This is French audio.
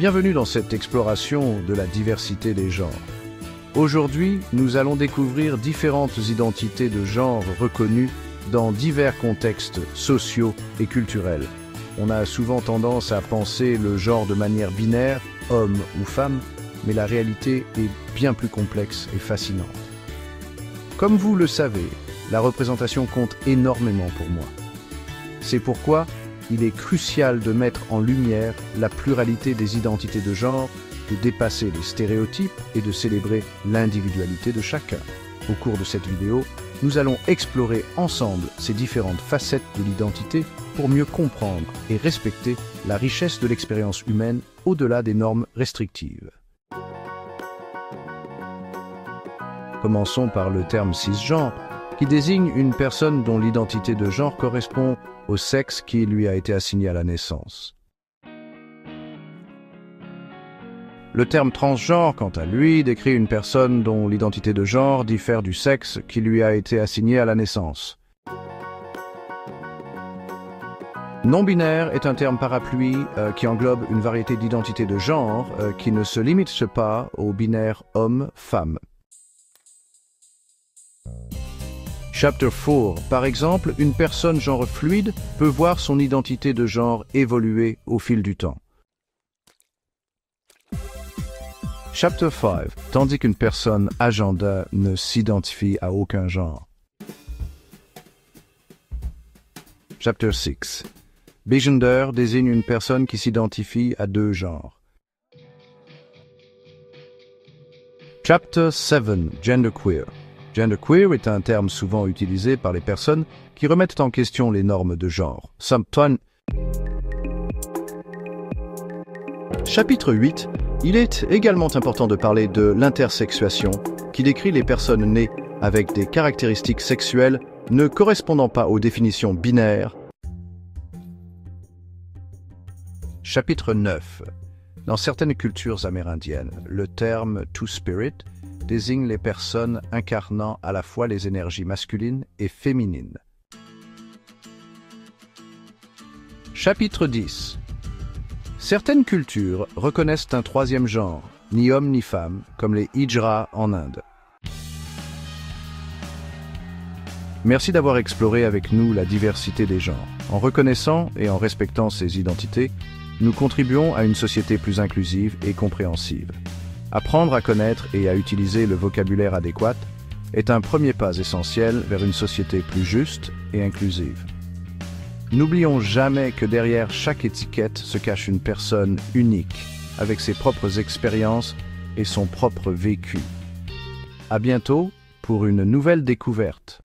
Bienvenue dans cette exploration de la diversité des genres. Aujourd'hui, nous allons découvrir différentes identités de genre reconnues dans divers contextes sociaux et culturels. On a souvent tendance à penser le genre de manière binaire, homme ou femme, mais la réalité est bien plus complexe et fascinante. Comme vous le savez, la représentation compte énormément pour moi. C'est pourquoi il est crucial de mettre en lumière la pluralité des identités de genre, de dépasser les stéréotypes et de célébrer l'individualité de chacun. Au cours de cette vidéo, nous allons explorer ensemble ces différentes facettes de l'identité pour mieux comprendre et respecter la richesse de l'expérience humaine au-delà des normes restrictives. Commençons par le terme cisgenre, qui désigne une personne dont l'identité de genre correspond au sexe qui lui a été assigné à la naissance. Le terme transgenre, quant à lui, décrit une personne dont l'identité de genre diffère du sexe qui lui a été assigné à la naissance. Non-binaire est un terme parapluie qui englobe une variété d'identités de genre qui ne se limite pas au binaire homme-femme. Chapter 4. Par exemple, une personne genre fluide peut voir son identité de genre évoluer au fil du temps. Chapter 5. Tandis qu'une personne agenda ne s'identifie à aucun genre. Chapter 6. Bigender désigne une personne qui s'identifie à deux genres. Chapter 7. Genderqueer. Genderqueer est un terme souvent utilisé par les personnes qui remettent en question les normes de genre. Chapitre 8. Il est également important de parler de l'intersexuation, qui décrit les personnes nées avec des caractéristiques sexuelles ne correspondant pas aux définitions binaires. Chapitre 9. Dans certaines cultures amérindiennes, le terme « two-spirit » désigne les personnes incarnant à la fois les énergies masculines et féminines. Chapitre 10. Certaines cultures reconnaissent un troisième genre, ni homme ni femme, comme les Hijra en Inde. Merci d'avoir exploré avec nous la diversité des genres. En reconnaissant et en respectant ces identités, nous contribuons à une société plus inclusive et compréhensive. Apprendre à connaître et à utiliser le vocabulaire adéquat est un premier pas essentiel vers une société plus juste et inclusive. N'oublions jamais que derrière chaque étiquette se cache une personne unique, avec ses propres expériences et son propre vécu. À bientôt pour une nouvelle découverte.